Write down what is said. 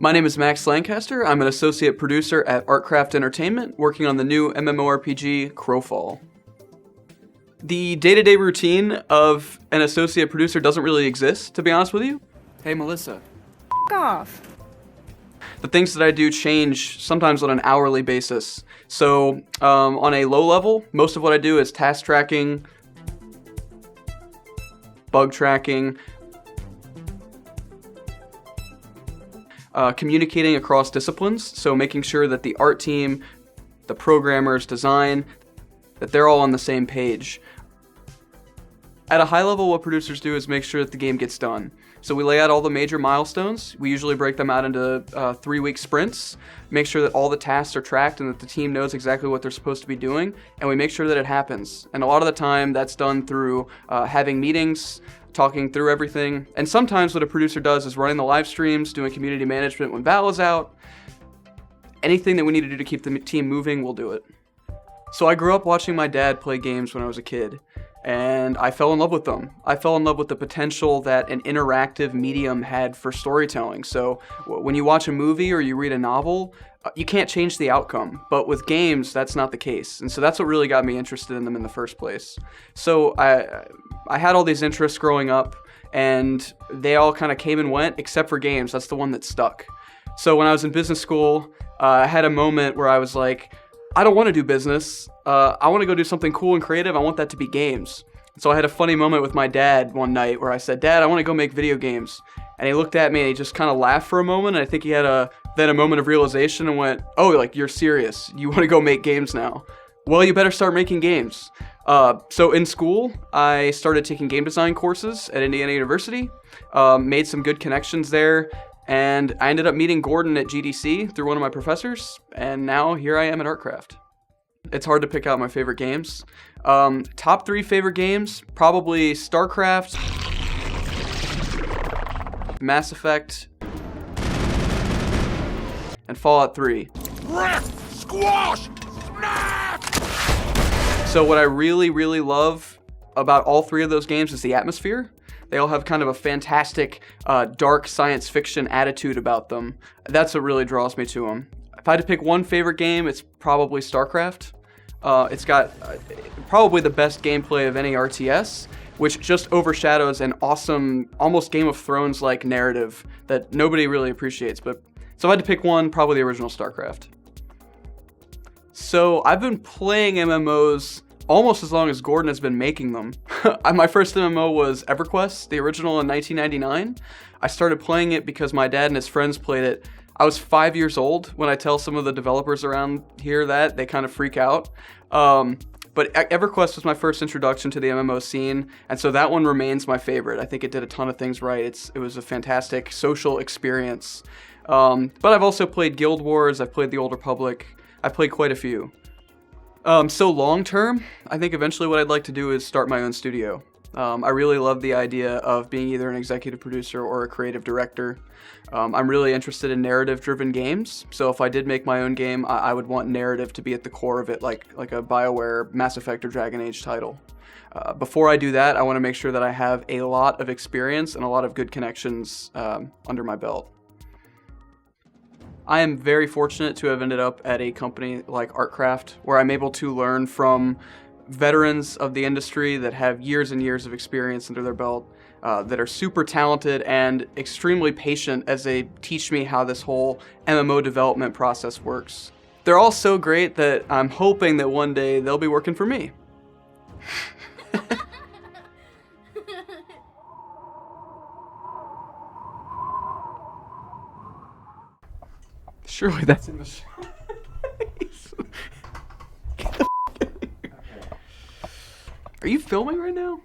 My name is Max Lancaster. I'm an associate producer at ArtCraft Entertainment, working on the new MMORPG Crowfall. The day-to-day routine of an associate producer doesn't really exist, to be honest with you. Hey, Melissa. F*** off. The things that I do change sometimes on an hourly basis. So on a low level, most of what I do is task tracking, bug tracking, communicating across disciplines, so making sure that the art team, the programmers, design, that they're all on the same page. At a high level, what producers do is make sure that the game gets done. So we lay out all the major milestones. We usually break them out into 3-week sprints, make sure that all the tasks are tracked and that the team knows exactly what they're supposed to be doing, and we make sure that it happens. And a lot of the time, that's done through having meetings, talking through everything. And sometimes what a producer does is running the live streams, doing community management when Val is out. Anything that we need to do to keep the team moving, we'll do it. So I grew up watching my dad play games when I was a kid, and I fell in love with them. I fell in love with the potential that an interactive medium had for storytelling. So when you watch a movie or you read a novel, you can't change the outcome. But with games, that's not the case. And so that's what really got me interested in them in the first place. So I had all these interests growing up, and they all kind of came and went, except for games. That's the one that stuck. So when I was in business school, I had a moment where I was like, I don't want to do business. I want to go do something cool and creative. I want that to be games. So I had a funny moment with my dad one night where I said, Dad, I want to go make video games. And he looked at me and he just kind of laughed for a moment. And I think he had then a moment of realization and went, oh, like, you're serious. You want to go make games now? Well, you better start making games. So in school, I started taking game design courses at Indiana University, made some good connections there. And I ended up meeting Gordon at GDC through one of my professors, and now here I am at ArtCraft. It's hard to pick out my favorite games. Top 3 favorite games, probably StarCraft, Mass Effect, and Fallout 3. Wreck! Squash! Smash! So what I really, really love about all 3 of those games is the atmosphere. They all have kind of a fantastic, dark science fiction attitude about them. That's what really draws me to them. If I had to pick one favorite game, it's probably StarCraft. It's got probably the best gameplay of any RTS, which just overshadows an awesome, almost Game of Thrones-like narrative that nobody really appreciates. So if I had to pick one, probably the original StarCraft. So I've been playing MMOs almost as long as Gordon has been making them. My first MMO was EverQuest, the original in 1999. I started playing it because my dad and his friends played it. I was 5 years old. When I tell some of the developers around here that, they kind of freak out. But EverQuest was my first introduction to the MMO scene, and so that one remains my favorite. I think it did a ton of things right. It was a fantastic social experience. But I've also played Guild Wars, I've played the Old Republic, I've played quite a few. So long term, I think eventually what I'd like to do is start my own studio. I really love the idea of being either an executive producer or a creative director. I'm really interested in narrative-driven games, so if I did make my own game, I would want narrative to be at the core of it, like a BioWare, Mass Effect, or Dragon Age title. Before I do that, I want to make sure that I have a lot of experience and a lot of good connections under my belt. I am very fortunate to have ended up at a company like ArtCraft, where I'm able to learn from veterans of the industry that have years and years of experience under their belt, that are super talented and extremely patient as they teach me how this whole MMO development process works. They're all so great that I'm hoping that one day they'll be working for me. Surely that's in the show. Get the f*** out of here. Are you filming right now?